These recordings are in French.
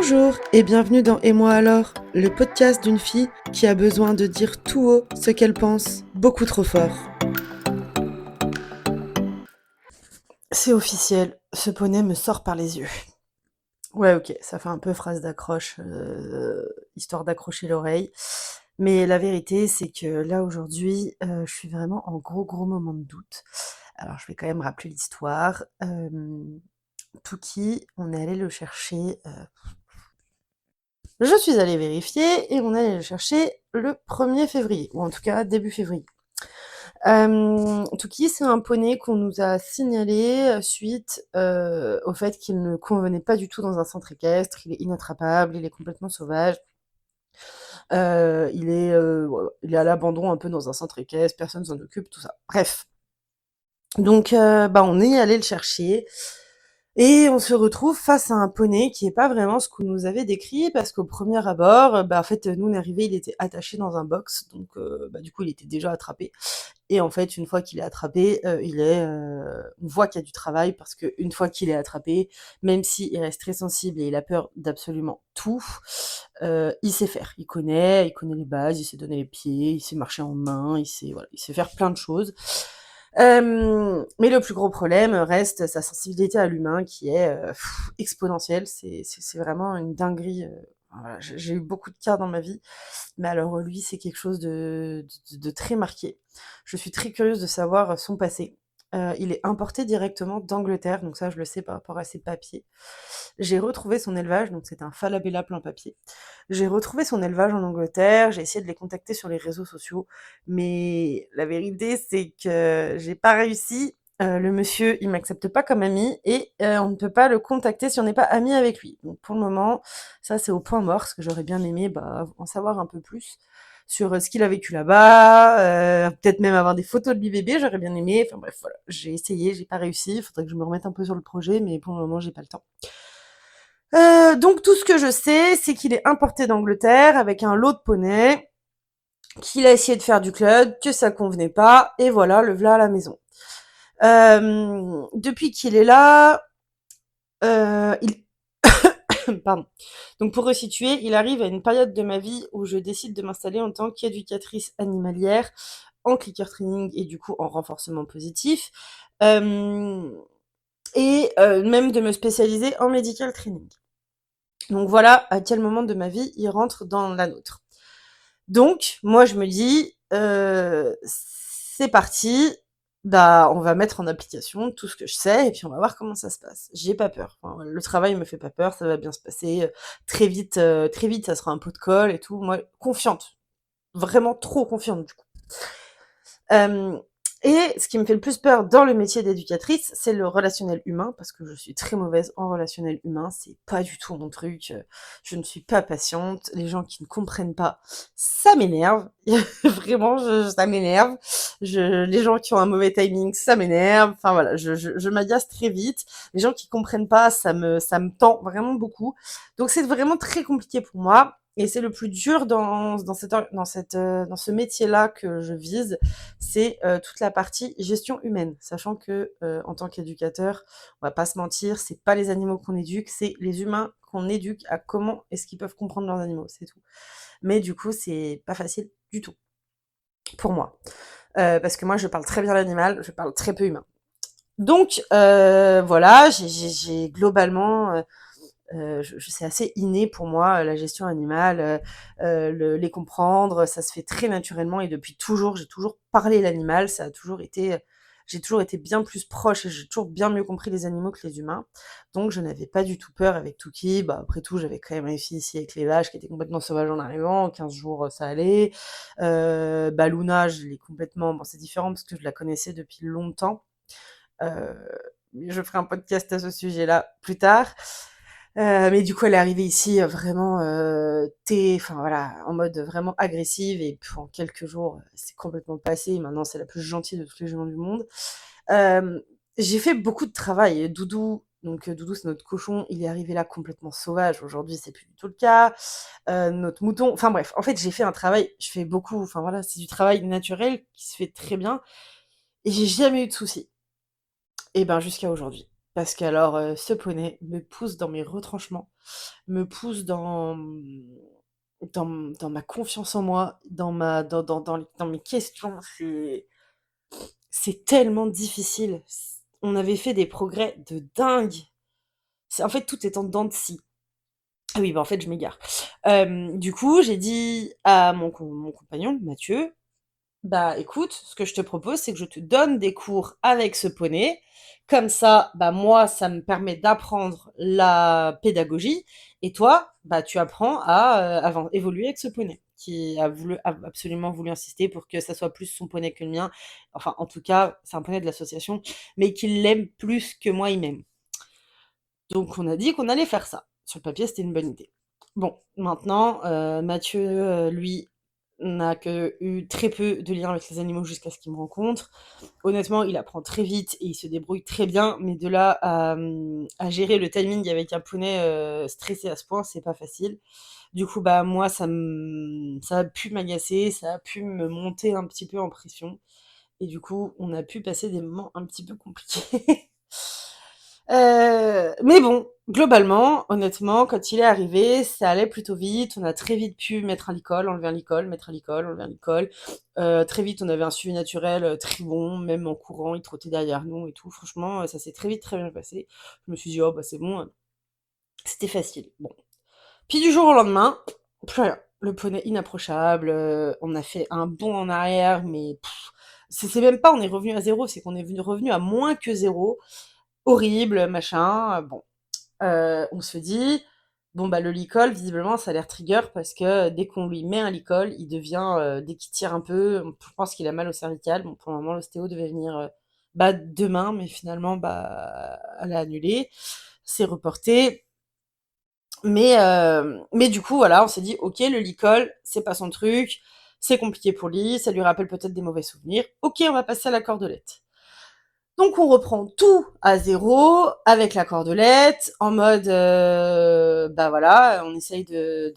Bonjour et bienvenue dans Et moi alors, le podcast d'une fille qui a besoin de dire tout haut ce qu'elle pense, beaucoup trop fort. C'est officiel, ce poney me sort par les yeux. Ouais, ok, ça fait un peu phrase d'accroche, histoire d'accrocher l'oreille. Mais la vérité, c'est que là, aujourd'hui, je suis vraiment en gros moment de doute. Alors, je vais quand même rappeler l'histoire. Touki, on est allé le chercher. Je suis allée vérifier et on est allé le chercher le 1er février, ou en tout cas début février. Touki, c'est un poney qu'on nous a signalé suite au fait qu'il ne convenait pas du tout dans un centre équestre. Il est inattrapable, il est complètement sauvage. Il est à l'abandon un peu dans un centre équestre, personne s'en occupe, tout ça. Bref. Donc, on est allé le chercher. Et on se retrouve face à un poney qui est pas vraiment ce qu'on nous avait décrit, parce qu'au premier abord, en fait, nous on est arrivés, il était attaché dans un box, donc du coup il était déjà attrapé. Et en fait, une fois qu'il est attrapé, on voit qu'il y a du travail, parce qu'une fois qu'il est attrapé, même s'il reste très sensible et il a peur d'absolument tout, il sait faire. Il connaît les bases, il sait donner les pieds, il sait marcher en main, il sait faire plein de choses. Mais le plus gros problème reste sa sensibilité à l'humain qui est exponentielle. C'est vraiment une dinguerie. Voilà, j'ai eu beaucoup de cas dans ma vie, mais alors lui, c'est quelque chose de très marqué. Je suis très curieuse de savoir son passé. Il est importé directement d'Angleterre, donc ça je le sais par rapport à ses papiers. J'ai retrouvé son élevage, donc c'est un Falabella plein papier. J'ai retrouvé son élevage en Angleterre, j'ai essayé de les contacter sur les réseaux sociaux, mais la vérité c'est que j'ai pas réussi. Le monsieur, il m'accepte pas comme ami et on ne peut pas le contacter si on n'est pas ami avec lui. Donc pour le moment, ça c'est au point mort, parce que j'aurais bien aimé en savoir un peu plus sur ce qu'il a vécu là-bas, peut-être même avoir des photos de lui bébé, j'aurais bien aimé. Enfin bref, voilà, j'ai essayé, j'ai pas réussi. Il faudrait que je me remette un peu sur le projet, mais pour le moment, j'ai pas le temps. Donc tout ce que je sais, c'est qu'il est importé d'Angleterre avec un lot de poneys, qu'il a essayé de faire du club, que ça convenait pas, et voilà, le voilà à la maison. Depuis qu'il est là, il pardon. Donc pour resituer, il arrive à une période de ma vie où je décide de m'installer en tant qu'éducatrice animalière en clicker training et du coup en renforcement positif, et même de me spécialiser en medical training. Donc voilà à quel moment de ma vie il rentre dans la nôtre. Donc moi je me dis, c'est parti, on va mettre en application tout ce que je sais et puis on va voir comment ça se passe. J'ai pas peur. Enfin, le travail me fait pas peur, ça va bien se passer. Très vite, ça sera un pot de colle et tout. Moi, confiante, vraiment trop confiante du coup. Et ce qui me fait le plus peur dans le métier d'éducatrice, c'est le relationnel humain, parce que je suis très mauvaise en relationnel humain, c'est pas du tout mon truc, je ne suis pas patiente, les gens qui ne comprennent pas, ça m'énerve, vraiment, ça m'énerve, les gens qui ont un mauvais timing, ça m'énerve, enfin voilà, je m'agace très vite, les gens qui comprennent pas, ça me tend vraiment beaucoup, donc c'est vraiment très compliqué pour moi. Et c'est le plus dur dans ce métier-là que je vise, c'est toute la partie gestion humaine, sachant que en tant qu'éducateur, on va pas se mentir, c'est pas les animaux qu'on éduque, c'est les humains qu'on éduque à comment est-ce qu'ils peuvent comprendre leurs animaux, c'est tout. Mais du coup, c'est pas facile du tout pour moi, parce que moi, je parle très bien l'animal, je parle très peu humain. Donc voilà, j'ai globalement c'est assez inné pour moi, la gestion animale, les comprendre, ça se fait très naturellement et depuis toujours, j'ai toujours parlé l'animal, j'ai toujours été bien plus proche et j'ai toujours bien mieux compris les animaux que les humains. Donc je n'avais pas du tout peur avec Touki. Après tout, j'avais quand même réussi ici avec les vaches qui étaient complètement sauvages en arrivant, 15 jours, ça allait. Luna, je l'ai complètement c'est différent parce que je la connaissais depuis longtemps. Heu, je ferai un podcast à ce sujet-là plus tard. Mais du coup, elle est arrivée ici vraiment enfin voilà, en mode vraiment agressive et en quelques jours, c'est complètement passé. Maintenant, c'est la plus gentille de toutes les juments du monde. Hem, j'ai fait beaucoup de travail. Doudou, donc Doudou, c'est notre cochon, il est arrivé là complètement sauvage. Aujourd'hui, c'est plus du tout le cas. Notre mouton, enfin bref, en fait, j'ai fait un travail, je fais beaucoup, enfin voilà, c'est du travail naturel qui se fait très bien et j'ai jamais eu de soucis. Et ben jusqu'à aujourd'hui. parce qu'alors, ce poney me pousse dans mes retranchements, me pousse dans ma confiance en moi, dans mes questions. C'est tellement difficile. On avait fait des progrès de dingue. En fait, tout est en dents de scie. Ah oui, bah, en fait, je m'égare. Du coup, j'ai dit à mon compagnon, Mathieu: «Bah, écoute, ce que je te propose, c'est que je te donne des cours avec ce poney. Comme ça, bah, moi, ça me permet d'apprendre la pédagogie et toi, bah, tu apprends à, évoluer avec ce poney», qui a absolument voulu insister pour que ça soit plus son poney que le mien. Enfin, en tout cas, c'est un poney de l'association, mais qu'il l'aime plus que moi, il m'aime. Donc on a dit qu'on allait faire ça. Sur le papier, c'était une bonne idée. Bon, maintenant, Mathieu, lui, n'a que eu très peu de liens avec les animaux jusqu'à ce qu'il me rencontre. Honnêtement, il apprend très vite et il se débrouille très bien, mais de là à gérer le timing avec un poney, stressé à ce point, c'est pas facile. Du coup, bah, moi, ça a pu m'agacer, ça a pu me monter un petit peu en pression et du coup, on a pu passer des moments un petit peu compliqués. Mais bon, globalement, honnêtement, quand il est arrivé, ça allait plutôt vite. On a très vite pu mettre à l'école, enlever à l'école, mettre à l'école, enlever à l'école. Très vite, on avait un suivi naturel très bon, même en courant, il trottait derrière nous et tout. Franchement, ça s'est très vite, très bien passé. Je me suis dit, oh bah c'est bon, c'était facile. Bon. Puis du jour au lendemain, plus rien. Le poney inapprochable, on a fait un bond en arrière, mais c'est même pas on est revenu à zéro, c'est qu'on est revenu à moins que zéro. Horrible, machin. Bon, on se dit, bon bah le licol, visiblement, ça a l'air trigger parce que dès qu'on lui met un licol, il devient, dès qu'il tire un peu, je pense qu'il a mal au cervical. Bon, pour le moment, l'ostéo devait venir bah, demain, mais finalement, bah, elle a annulé, c'est reporté. Mais du coup, voilà, on s'est dit, ok, le licol, c'est pas son truc, c'est compliqué pour lui, ça lui rappelle peut-être des mauvais souvenirs. Ok, on va passer à la cordelette. Donc on reprend tout à zéro avec la cordelette, en mode, bah voilà, on essaye de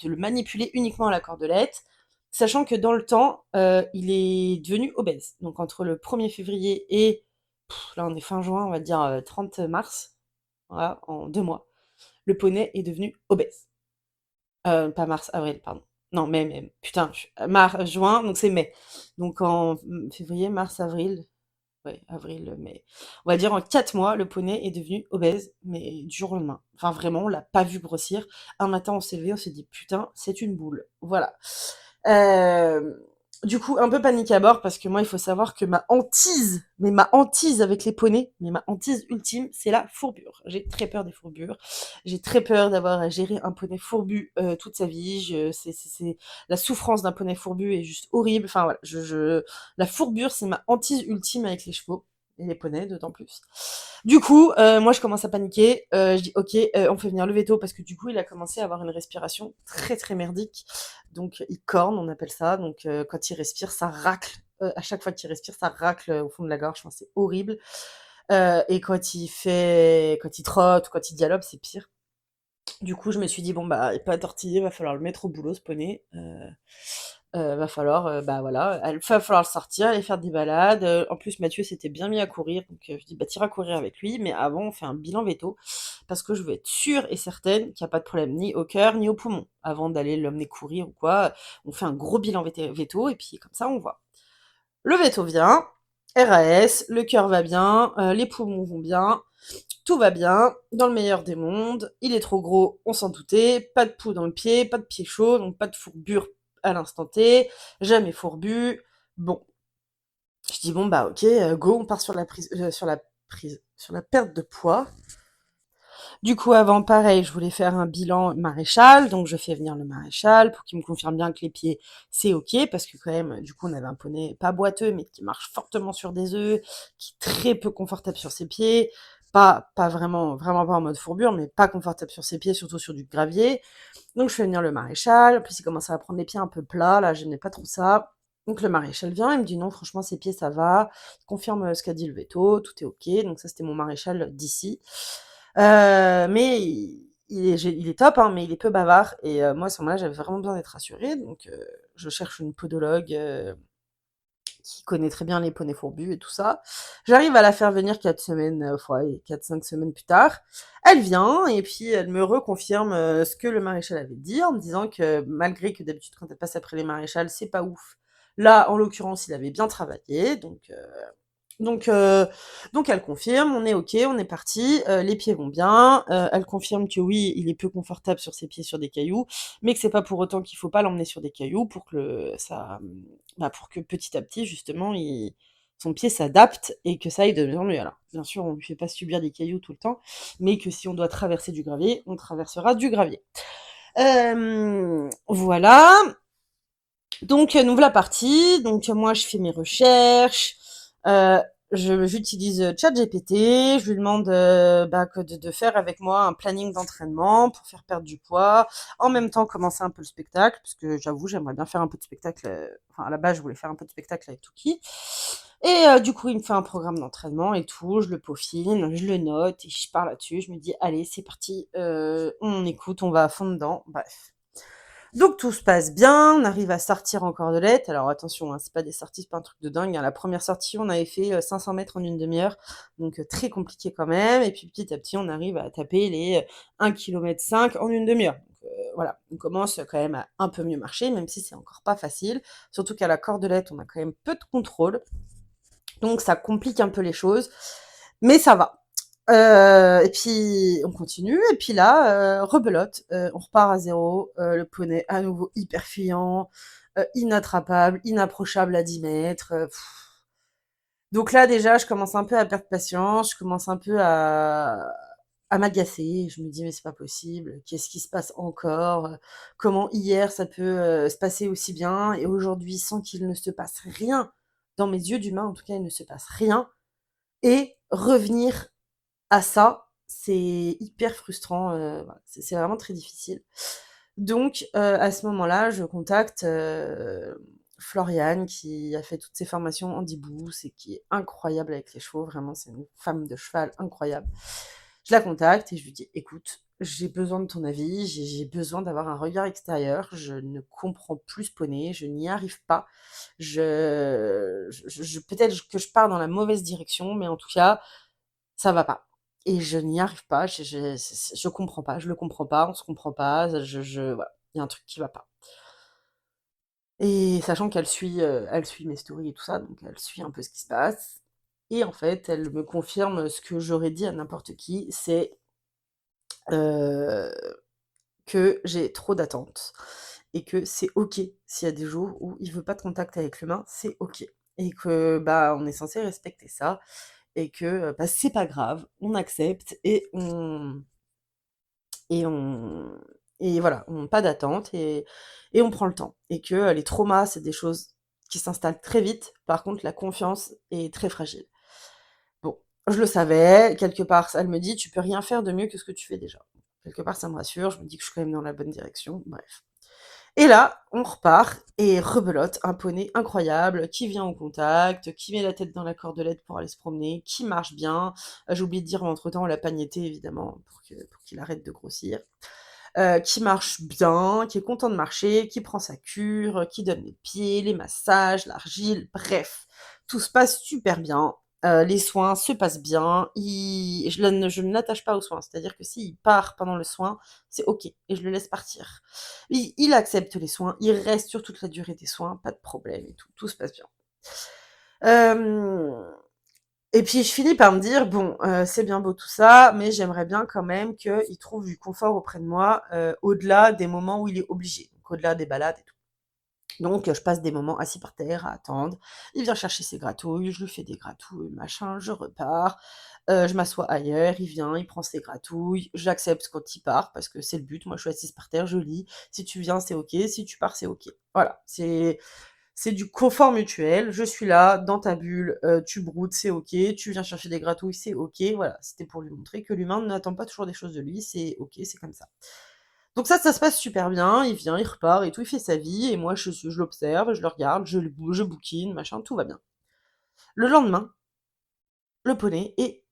le manipuler uniquement à la cordelette, sachant que dans le temps, il est devenu obèse. Donc entre le 1er février et là on est fin juin, on va dire 30 mars, voilà, en 2 mois, le poney est devenu obèse. Pas mars, avril, pardon. Non, mai, putain, juin, donc c'est mai. Donc en février, mars, avril, ouais, avril, mai. On va dire en 4 mois, le poney est devenu obèse, mais du jour au lendemain. Enfin, vraiment, on l'a pas vu grossir. Un matin, on s'est levé, on s'est dit, putain, c'est une boule. Voilà. Euh, du coup, un peu panique à bord, parce que moi, il faut savoir que ma hantise avec les poneys, mais ma hantise ultime, c'est la fourbure. J'ai très peur des fourbures. J'ai très peur d'avoir à gérer un poney fourbu toute sa vie. La souffrance d'un poney fourbu est juste horrible. Enfin voilà, la fourbure, c'est ma hantise ultime avec les chevaux. Et les poneys, d'autant plus. Du coup, moi, je commence à paniquer. Je dis, ok, on fait venir le veto parce que du coup, il a commencé à avoir une respiration très très merdique. Donc, il corne, on appelle ça. Donc, quand il respire, ça racle. À chaque fois qu'il respire, ça racle au fond de la gorge. Enfin, c'est horrible. Et quand il trotte ou quand il dialogue, c'est pire. Du coup, je me suis dit, bon, bah, il peut pas tortiller, va falloir le mettre au boulot, ce poney. Va falloir, bah voilà, va falloir le sortir, aller faire des balades. En plus, Mathieu s'était bien mis à courir, donc je dis, bah, t'iras courir avec lui, mais avant, on fait un bilan veto, parce que je veux être sûre et certaine qu'il n'y a pas de problème ni au cœur ni au poumon. Avant d'aller l'emmener courir ou quoi, on fait un gros bilan veto, et puis comme ça, on voit. Le veto vient, RAS, le cœur va bien, les poumons vont bien, tout va bien, dans le meilleur des mondes, il est trop gros, on s'en doutait, pas de pouls dans le pied, pas de pied chaud, donc pas de fourbure à l'instant T, jamais fourbu. Bon, je dis bon bah ok, go, on part sur la perte de poids. Du coup, avant, pareil, je voulais faire un bilan maréchal, donc je fais venir le maréchal pour qu'il me confirme bien que les pieds, c'est ok, parce que quand même, du coup, on avait un poney pas boiteux, mais qui marche fortement sur des œufs, qui est très peu confortable sur ses pieds, pas vraiment, vraiment pas en mode fourbure, mais pas confortable sur ses pieds, surtout sur du gravier. Donc je fais venir le maréchal, en plus il commence à prendre les pieds un peu plats, là, j'aimais pas trop ça. Donc le maréchal vient, il me dit non, franchement, ses pieds, ça va. Il confirme ce qu'a dit le veto, tout est ok. Donc ça, c'était mon maréchal d'ici. Mais il est top, hein, mais il est peu bavard. Et moi, à ce moment-là, j'avais vraiment besoin d'être rassurée. Donc je cherche une podologue qui connaît très bien les poneys fourbus et tout ça. J'arrive à la faire venir 4 semaines, ouais, 4-5 semaines plus tard. Elle vient et puis elle me reconfirme, ce que le maréchal avait dit en me disant que malgré que d'habitude quand elle passe après les maréchals, c'est pas ouf. Là, en l'occurrence, il avait bien travaillé donc heu, donc elle confirme, on est OK, on est parti, les pieds vont bien, elle confirme que oui, il est peu confortable sur ses pieds sur des cailloux, mais que c'est pas pour autant qu'il faut pas l'emmener sur des cailloux pour que pour que petit à petit justement son pied s'adapte et que ça aille de mieux en mieux. Alors bien sûr, on lui fait pas subir des cailloux tout le temps, mais que si on doit traverser du gravier, on traversera du gravier. Voilà, donc nous voilà partis, donc moi je fais mes recherches, heu, j'utilise, ChatGPT, je lui demande, que de faire avec moi un planning d'entraînement pour faire perdre du poids, en même temps commencer un peu le spectacle, parce que j'avoue j'aimerais bien faire un peu de spectacle, enfin à la base je voulais faire un peu de spectacle avec Touki et du coup il me fait un programme d'entraînement et tout, je le peaufine, je le note et je pars là-dessus, je me dis: «Allez c'est parti, on écoute, on va à fond dedans», bref. Donc tout se passe bien, on arrive à sortir en cordelette. Alors attention, hein, c'est pas un truc de dingue, hein. La première sortie, on avait fait, 500 mètres en une demi-heure, donc très compliqué quand même et puis petit à petit, on arrive à taper les, 1,5 km en une demi-heure. Donc voilà, on commence quand même à un peu mieux marcher, même si c'est encore pas facile. Surtout qu'à la cordelette, on a quand même peu de contrôle, donc ça complique un peu les choses, mais ça va. Et puis on continue et puis là, rebelote, on repart à zéro. Le poney à nouveau hyper fuyant, inattrapable, inapprochable à 10 mètres. Donc là déjà je commence un peu à perdre patience, je commence un peu à m'agacer. Je me dis: «Mais c'est pas possible, qu'est-ce qui se passe encore? Comment hier ça peut, se passer aussi bien et aujourd'hui sans qu'il ne se passe rien?» Dans mes yeux d'humain en tout cas, il ne se passe rien et revenir à ça, c'est hyper frustrant, voilà, c'est vraiment très difficile. Donc à ce moment-là, je contacte, Floriane qui a fait toutes ses formations en Dibous et qui est incroyable avec les chevaux, vraiment c'est une femme de cheval incroyable. Je la contacte et je lui dis: «Écoute, j'ai besoin de ton avis, j'ai besoin d'avoir un regard extérieur, je ne comprends plus ce poney, je n'y arrive pas. Je peut-être que je pars dans la mauvaise direction, mais en tout cas, ça va pas et je n'y arrive pas, je comprends pas, je le comprends pas, on se comprend pas, voilà, il y a un truc qui va pas et sachant elle suit mes stories et tout ça, donc elle suit un peu ce qui se passe et en fait, elle me confirme ce que j'aurais dit à n'importe qui, c'est, heu, que j'ai trop d'attentes et que c'est OK s'il y a des jours où il veut pas de contact avec l'humain, c'est OK et que, on est censé respecter ça et que, c'est pas grave, on accepte et on et voilà, on pas d'attente et on prend le temps et que, les traumas, c'est des choses qui s'installent très vite. Par contre, la confiance est très fragile. Bon, je le savais, quelque part, elle me dit: «Tu peux rien faire de mieux que ce que tu fais déjà». Quelque part, ça me rassure, je me dis que je suis quand même dans la bonne direction, bref. Et là, on repart et rebelote, un poney incroyable qui vient au contact, qui met la tête dans la cordelette pour aller se promener, qui marche bien. J'ai oublié de dire, entre-temps, on l'a pagnété évidemment pour qu'il arrête de grossir. Qui marche bien, qui est content de marcher, qui prend sa cure, qui donne les pieds, les massages, l'argile, bref, tout se passe super bien. Les soins se passent bien, je ne l'attache pas aux soins, c'est-à-dire que s'il part pendant le soin, c'est OK et je le laisse partir. Il accepte les soins, il reste sur toute la durée des soins, pas de problème et tout, tout se passe bien. Hem et puis je finis par me dire: «Bon, c'est bien beau tout ça, mais j'aimerais bien quand même qu'il trouve du confort auprès de moi, au-delà des moments où il est obligé, donc au-delà des balades et tout». Donc je passe des moments assis par terre à attendre. Il vient chercher ses gratouilles, je lui fais des gratouilles, machin, je repars, je m'assois ailleurs, il vient, il prend ses gratouilles, j'accepte quand il part parce que c'est le but. Moi, je suis assise par terre, je lis. Si tu viens, c'est OK, si tu pars, c'est OK. Voilà, c'est du confort mutuel. Je suis là, dans ta bulle, tu broutes, c'est OK, tu viens chercher des gratouilles, c'est OK. Voilà, c'était pour lui montrer que l'humain n'attend pas toujours des choses de lui, c'est OK, c'est comme ça. Donc ça se passe super bien, il vient, il repart et tout, il fait sa vie et moi je l'observe, je le regarde, je bouquine, machin, tout va bien. Le lendemain, le poney est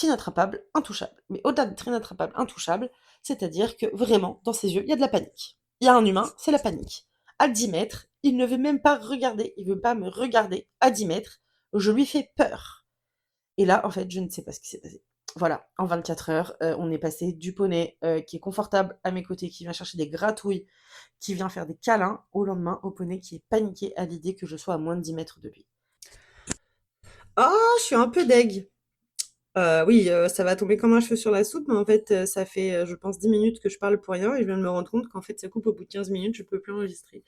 inattrapable, intouchable. Mais au-delà d'être inattrapable, intouchable, c'est-à-dire que vraiment, dans ses yeux, il y a de la panique. Il y a un humain, c'est la panique. À 10 mètres, il ne veut même pas regarder, il veut pas me regarder à 10 mètres, je lui fais peur. Et là, en fait, je ne sais pas ce qui s'est passé. Voilà, en 24 heures, on est passé du poney, qui est confortable à mes côtés, qui vient chercher des gratouilles, qui vient faire des câlins, au lendemain, au poney qui est paniqué à l'idée que je sois à moins de 10 mètres de lui. Ah, je suis un peu deg. Oui, ça va tomber comme un cheveu sur la soupe, mais en fait, ça fait, je pense 10 minutes que je parle pour rien et je viens de me rendre compte qu'en fait, ça coupe au bout de 15 minutes, je peux plus enregistrer.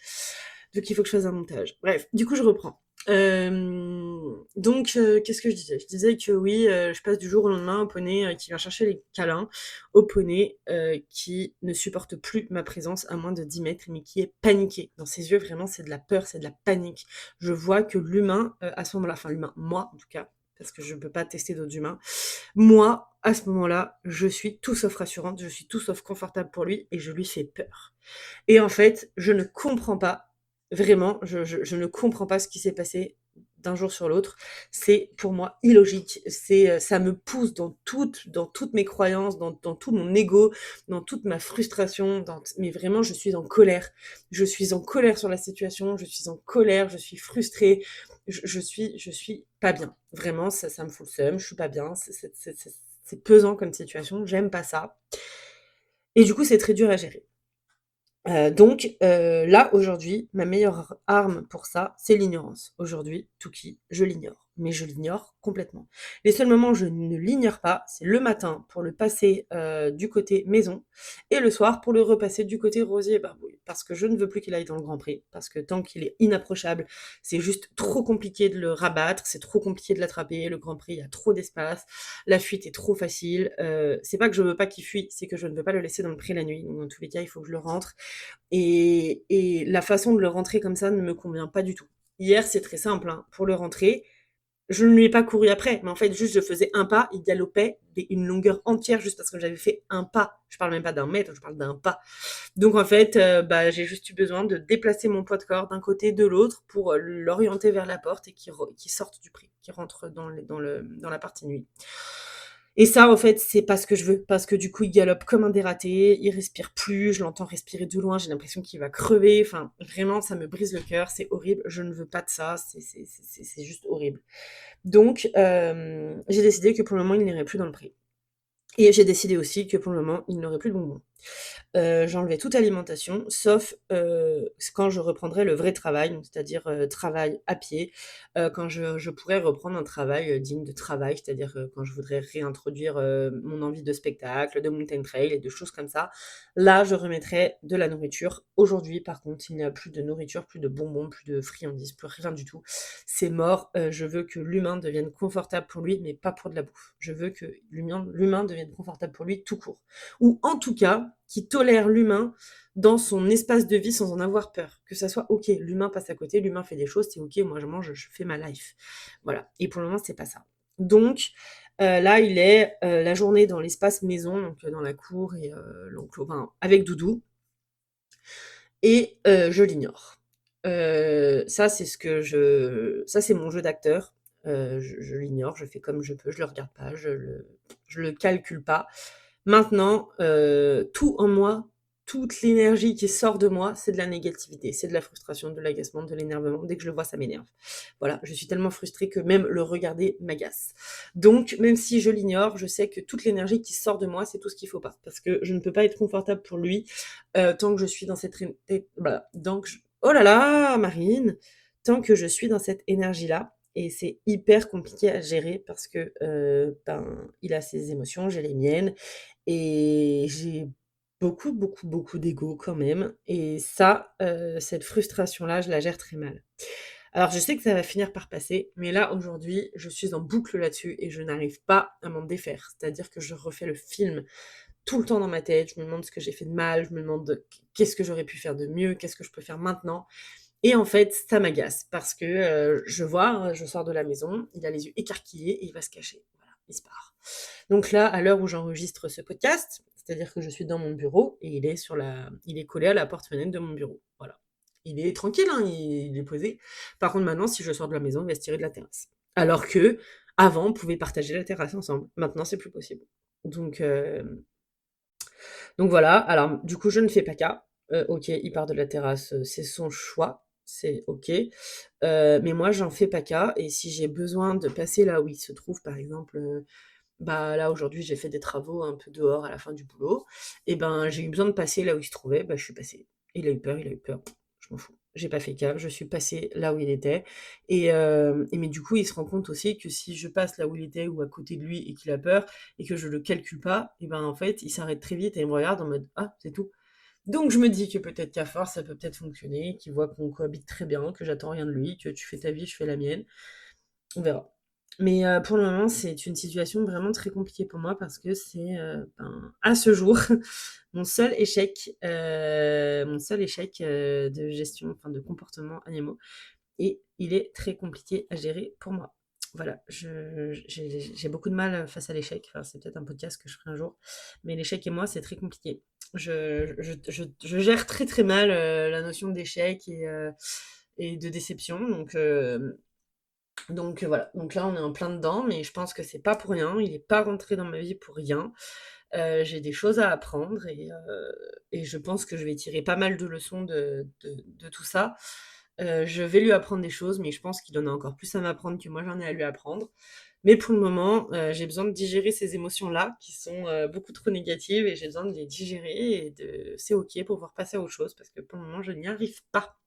Donc il faut que je fasse un montage. Bref, du coup, je reprends. Donc, qu'est-ce que je disais? Je disais que oui, je passe du jour au lendemain au poney, qui vient chercher les câlins, au poney, qui ne supporte plus ma présence à moins de 10 mètres, mais qui est paniqué. Dans ses yeux, vraiment, c'est de la peur, c'est de la panique. Je vois que l'humain, à ce moment-là, enfin l'humain, moi en tout cas, parce que je ne peux pas tester d'autres humains, moi, à ce moment-là, je suis tout sauf rassurante, je suis tout sauf confortable pour lui et je lui fais peur. Et en fait, je ne comprends pas, vraiment, je ne comprends pas ce qui s'est passé d'un jour sur l'autre. C'est pour moi illogique. Ça me pousse dans toutes mes croyances, dans tout mon ego, dans toute ma frustration. Mais vraiment, je suis en colère. Je suis en colère sur la situation. Je suis en colère. Je suis frustrée. Je suis pas bien. Vraiment, ça me fout le seum. Je suis pas bien. C'est pesant comme situation. J'aime pas ça. Et du coup, c'est très dur à gérer. Donc là, aujourd'hui, ma meilleure arme pour ça, c'est l'ignorance. Aujourd'hui, Touki, je l'ignore, mais je l'ignore complètement. Les seuls moments où je ne l'ignore pas, c'est le matin pour le passer, du côté maison et le soir pour le repasser du côté rosier et barbouille. Parce que je ne veux plus qu'il aille dans le Grand Prix, parce que tant qu'il est inapprochable, c'est juste trop compliqué de le rabattre, c'est trop compliqué de l'attraper. Le Grand Prix, il y a trop d'espace, la fuite est trop facile. C'est pas que je veux pas qu'il fuit, c'est que je ne veux pas le laisser dans le pré la nuit. Donc dans tous les cas, il faut que je le rentre. Et la façon de le rentrer comme ça ne me convient pas du tout. Hier, c'est très simple, hein, pour le rentrer, je ne lui ai pas couru après, mais en fait, juste je faisais un pas, il galopait une longueur entière juste parce que j'avais fait un pas. Je parle même pas d'un mètre, je parle d'un pas. Donc en fait, bah, j'ai juste eu besoin de déplacer mon poids de corps d'un côté, de l'autre pour l'orienter vers la porte et qu'il sorte du pré, qu'il rentre dans la partie nuit. Et ça, en fait, c'est pas ce que je veux, parce que du coup, il galope comme un dératé, il respire plus, je l'entends respirer de loin, j'ai l'impression qu'il va crever. Enfin, vraiment, ça me brise le cœur, c'est horrible, je ne veux pas de ça, c'est juste horrible. Donc, j'ai décidé que pour le moment, il n'irait plus dans le pré. Et j'ai décidé aussi que pour le moment, il n'aurait plus de bonbons. J'enlevais toute alimentation, sauf, quand je reprendrai le vrai travail, donc c'est-à-dire, travail à pied, quand je pourrais reprendre un travail, digne de travail, c'est-à-dire, quand je voudrais réintroduire, mon envie de spectacle, de mountain trail et de choses comme ça. Là, je remettrai de la nourriture. Aujourd'hui, par contre, il n'y a plus de nourriture, plus de bonbons, plus de friandises, plus rien du tout. C'est mort, je veux que l'humain devienne confortable pour lui, mais pas pour de la bouffe. Je veux que l'humain devienne confortable pour lui tout court. Ou en tout cas, qui tolère l'humain dans son espace de vie sans en avoir peur. Que ça soit OK, l'humain passe à côté, l'humain fait des choses, c'est OK, moi je mange, je fais ma life. Voilà. Et pour le moment, c'est pas ça. Donc, là, il est la journée dans l'espace maison, donc dans la cour et l'enclos, enfin, avec Doudou, et je l'ignore. Ça, c'est mon jeu d'acteur. Je l'ignore, je fais comme je peux, je le regarde pas, je le calcule pas. Maintenant, tout en moi, toute l'énergie qui sort de moi, c'est de la négativité, c'est de la frustration, de l'agacement, de l'énervement. Dès que je le vois, ça m'énerve. Voilà, je suis tellement frustrée que même le regarder m'agace. Donc, même si je l'ignore, je sais que toute l'énergie qui sort de moi, c'est tout ce qu'il faut pas. Parce que je ne peux pas être confortable pour lui tant que je suis dans cette... Voilà. Donc, oh là là, Marine, tant que je suis dans cette énergie-là, et c'est hyper compliqué à gérer parce que ben, il a ses émotions, j'ai les miennes, et j'ai beaucoup, beaucoup, beaucoup d'ego quand même. Et ça, cette frustration-là, je la gère très mal. Alors je sais que ça va finir par passer, mais là aujourd'hui, je suis en boucle là-dessus et je n'arrive pas à m'en défaire. C'est-à-dire que je refais le film tout le temps dans ma tête, je me demande ce que j'ai fait de mal, je me demande qu'est-ce que j'aurais pu faire de mieux, qu'est-ce que je peux faire maintenant. Et en fait, ça m'agace parce que je vois, hein, je sors de la maison, il a les yeux écarquillés et il va se cacher. Voilà, il se part. Donc là, à l'heure où j'enregistre ce podcast, c'est-à-dire que je suis dans mon bureau et il est collé à la porte-fenêtre de mon bureau. Voilà. Il est tranquille, hein, il est posé. Par contre, maintenant, si je sors de la maison, il va se tirer de la terrasse. Alors que avant, on pouvait partager la terrasse ensemble. Maintenant, c'est plus possible. Donc, donc voilà. Alors, du coup, je ne fais pas cas. Ok, il part de la terrasse, c'est son choix. c'est OK. Mais moi, j'en fais pas cas et si j'ai besoin de passer là où il se trouve, par exemple, bah, là, aujourd'hui, j'ai fait des travaux un peu dehors à la fin du boulot et ben, j'ai eu besoin de passer là où il se trouvait, bah, je suis passée. Il a eu peur, je m'en fous. J'ai pas fait gaffe, je suis passée là où il était et mais du coup, il se rend compte aussi que si je passe là où il était ou à côté de lui et qu'il a peur et que je le calcule pas et ben, en fait, il s'arrête très vite et il me regarde en mode: «Ah, c'est tout». Donc je me dis que peut-être qu'à force, ça peut peut-être fonctionner, qu'il voit qu'on cohabite très bien, que j'attends rien de lui, que tu fais ta vie, je fais la mienne. On verra. Mais pour le moment, c'est une situation vraiment très compliquée pour moi parce que c'est, ben, à ce jour, mon seul échec, de gestion, enfin de comportement animaux et il est très compliqué à gérer pour moi. Voilà, j'ai beaucoup de mal face à l'échec. Enfin, c'est peut-être un podcast que je ferai un jour, mais l'échec et moi, c'est très compliqué. Je gère très très mal la notion d'échec et de déception. Donc voilà, donc là, on est en plein dedans, mais je pense que c'est pas pour rien. Il est pas rentré dans ma vie pour rien. J'ai des choses à apprendre et je pense que je vais tirer pas mal de leçons de tout ça. Je vais lui apprendre des choses, mais je pense qu'il en a encore plus à m'apprendre que moi j'en ai à lui apprendre. Mais pour le moment, j'ai besoin de digérer ces émotions-là qui sont, beaucoup trop négatives et j'ai besoin de les digérer et de c'est OK pour pouvoir passer à autre chose parce que pour le moment, je n'y arrive pas.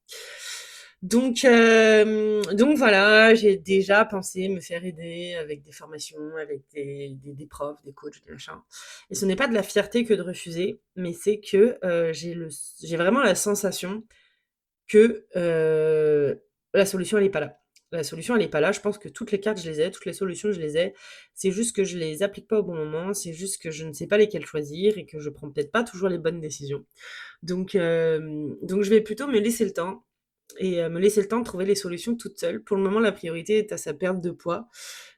Donc voilà, j'ai déjà pensé me faire aider avec des formations, avec des profs, des coachs, des machins. Et ce n'est pas de la fierté que de refuser, mais c'est que j'ai vraiment la sensation que la solution, elle est pas là. La solution, elle est pas là. Je pense que toutes les cartes, je les ai, toutes les solutions, je les ai. C'est juste que je les applique pas au bon moment. C'est juste que je ne sais pas lesquelles choisir et que je prends peut-être pas toujours les bonnes décisions. Donc je vais plutôt me laisser le temps et me laisser le temps de trouver les solutions toute seule. Pour le moment, la priorité est à sa perte de poids.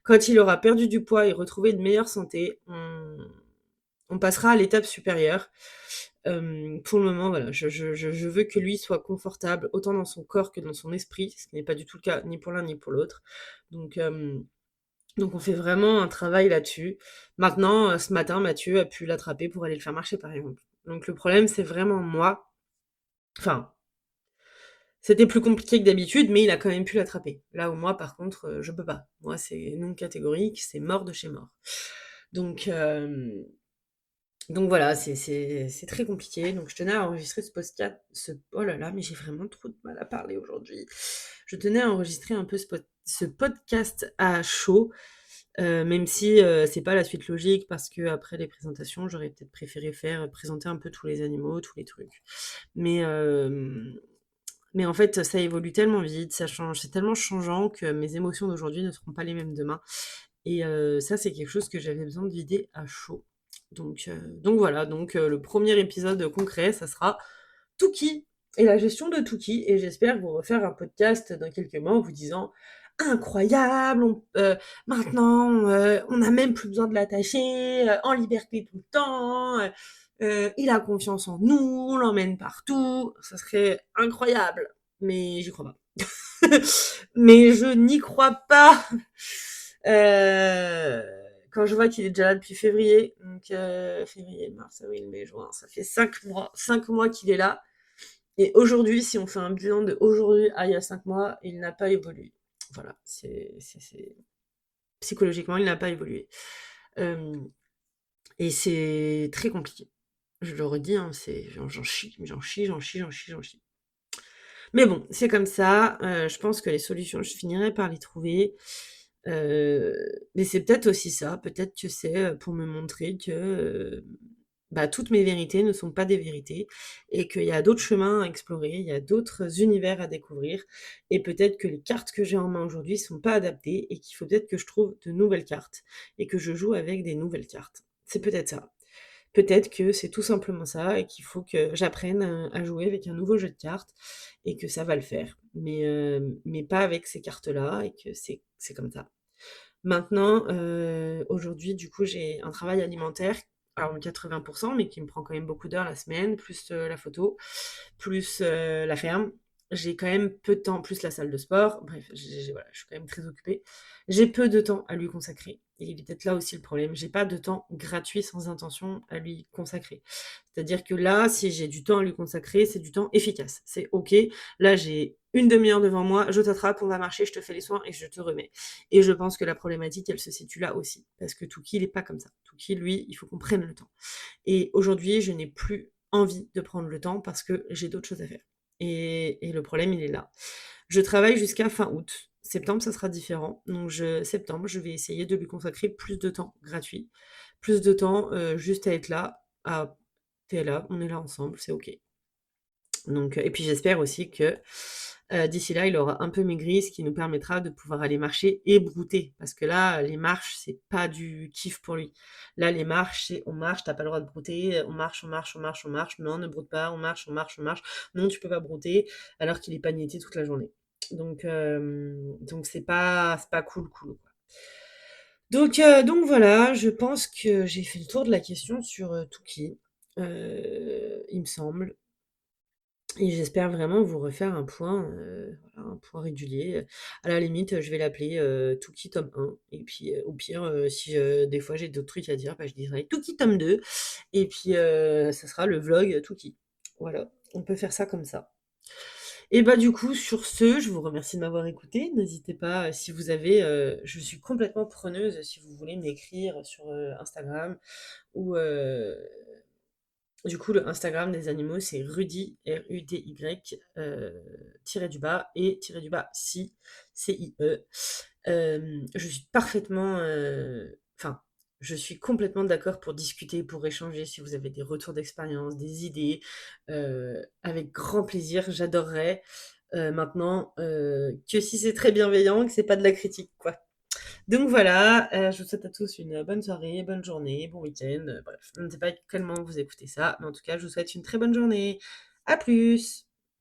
Quand il aura perdu du poids et retrouvé une meilleure santé, on passera à l'étape supérieure. Pour le moment, voilà, je veux que lui soit confortable, autant dans son corps que dans son esprit, ce qui n'est pas du tout le cas, ni pour l'un ni pour l'autre. Donc, donc on fait vraiment un travail là-dessus. Maintenant, ce matin, Mathieu a pu l'attraper pour aller le faire marcher, par exemple. Donc le problème, c'est vraiment moi. Enfin, c'était plus compliqué que d'habitude, mais il a quand même pu l'attraper. Là où moi, par contre, je peux pas. Moi, c'est non catégorique, c'est mort de chez mort. Donc, donc voilà, c'est très compliqué. Donc je tenais à enregistrer ce podcast. Oh là là, mais j'ai vraiment trop de mal à parler aujourd'hui. Je tenais à enregistrer un peu ce podcast à chaud, même si c'est pas la suite logique, parce que après les présentations, j'aurais peut-être préféré présenter un peu tous les animaux, tous les trucs. Mais, mais en fait, ça évolue tellement vite, ça change, c'est tellement changeant que mes émotions d'aujourd'hui ne seront pas les mêmes demain. Et ça, c'est quelque chose que j'avais besoin de vider à chaud. Donc voilà, donc le premier épisode concret, ça sera Tookie et la gestion de Tookie. Et j'espère vous refaire un podcast dans quelques mois en vous disant incroyable, maintenant on n'a même plus besoin de l'attacher, en liberté tout le temps, il a confiance en nous, on l'emmène partout, ça serait incroyable. Mais j'y crois pas. Mais je n'y crois pas. Euh, Quand je vois qu'il est déjà là depuis février, donc février, mars, avril, mai, juin, ça fait 5 mois qu'il est là. Et aujourd'hui, si on fait un bilan de aujourd'hui à il y a 5 mois, il n'a pas évolué. Voilà, psychologiquement, il n'a pas évolué. Euh, et c'est très compliqué. Je le redis, hein, j'en chie, j'en chie, j'en chie, j'en chie, j'en chie. Mais bon, c'est comme ça. Je pense que les solutions, je finirai par les trouver. Mais c'est peut-être aussi ça, peut-être que c'est pour me montrer que bah, toutes mes vérités ne sont pas des vérités et qu'il y a d'autres chemins à explorer, il y a d'autres univers à découvrir et peut-être que les cartes que j'ai en main aujourd'hui sont pas adaptées et qu'il faut peut-être que je trouve de nouvelles cartes et que je joue avec des nouvelles cartes. C'est peut-être ça. Peut-être que c'est tout simplement ça et qu'il faut que j'apprenne à jouer avec un nouveau jeu de cartes et que ça va le faire. Mais pas avec ces cartes-là et que c'est comme ça. Maintenant, aujourd'hui, du coup, j'ai un travail alimentaire, alors 80%, mais qui me prend quand même beaucoup d'heures la semaine, plus la photo, plus la ferme. J'ai quand même peu de temps, plus la salle de sport. Bref, voilà, je suis quand même très occupée. J'ai peu de temps à lui consacrer. Et il est peut-être là aussi le problème. J'ai pas de temps gratuit sans intention à lui consacrer. C'est-à-dire que là, si j'ai du temps à lui consacrer, c'est du temps efficace. C'est OK, là j'ai une demi-heure devant moi, je t'attrape, on va marcher, je te fais les soins et je te remets. Et je pense que la problématique, elle se situe là aussi. Parce que Touki, il est pas comme ça. Touki, lui, il faut qu'on prenne le temps. Et aujourd'hui, je n'ai plus envie de prendre le temps parce que j'ai d'autres choses à faire. Et le problème, il est là. Je travaille jusqu'à fin août. Septembre, ça sera différent. Donc, septembre, je vais essayer de lui consacrer plus de temps gratuit, plus de temps juste à être là. À, t'es là, on est là ensemble, c'est ok. Donc, et puis j'espère aussi que d'ici là, il aura un peu maigri, ce qui nous permettra de pouvoir aller marcher et brouter. Parce que là, les marches, c'est pas du kiff pour lui. Là, les marches, c'est on marche, t'as pas le droit de brouter, on marche, on marche, on marche, on marche, non, ne broute pas, on marche, on marche, on marche, non, tu peux pas brouter, alors qu'il est pagnété toute la journée. Donc c'est pas cool, cool, quoi. Donc voilà, je pense que j'ai fait le tour de la question sur Touki, il me semble. Et j'espère vraiment vous refaire un point, voilà, un point régulier. À la limite, je vais l'appeler, Touki tome 1 et puis, au pire, si, des fois j'ai d'autres trucs à dire, bah, je dirai Touki tome 2 et puis, ça sera le vlog Touki. Voilà, on peut faire ça comme ça. Et bah, du coup, sur ce, je vous remercie de m'avoir écouté. N'hésitez pas, si vous avez, je suis complètement preneuse si vous voulez m'écrire sur, Instagram ou, du coup, le Instagram des animaux, c'est Rudy, R-U-D-Y, tiré du bas, et tiré du bas, si, C-I-E. Je suis parfaitement, enfin, je suis complètement d'accord pour discuter, pour échanger, si vous avez des retours d'expérience, des idées, avec grand plaisir, j'adorerais. Maintenant, que si c'est très bienveillant, que c'est pas de la critique, quoi. Donc voilà, je vous souhaite à tous une bonne soirée, bonne journée, bon week-end, bref, je ne sais pas quel moment vous écoutez ça, mais en tout cas, je vous souhaite une très bonne journée. À plus!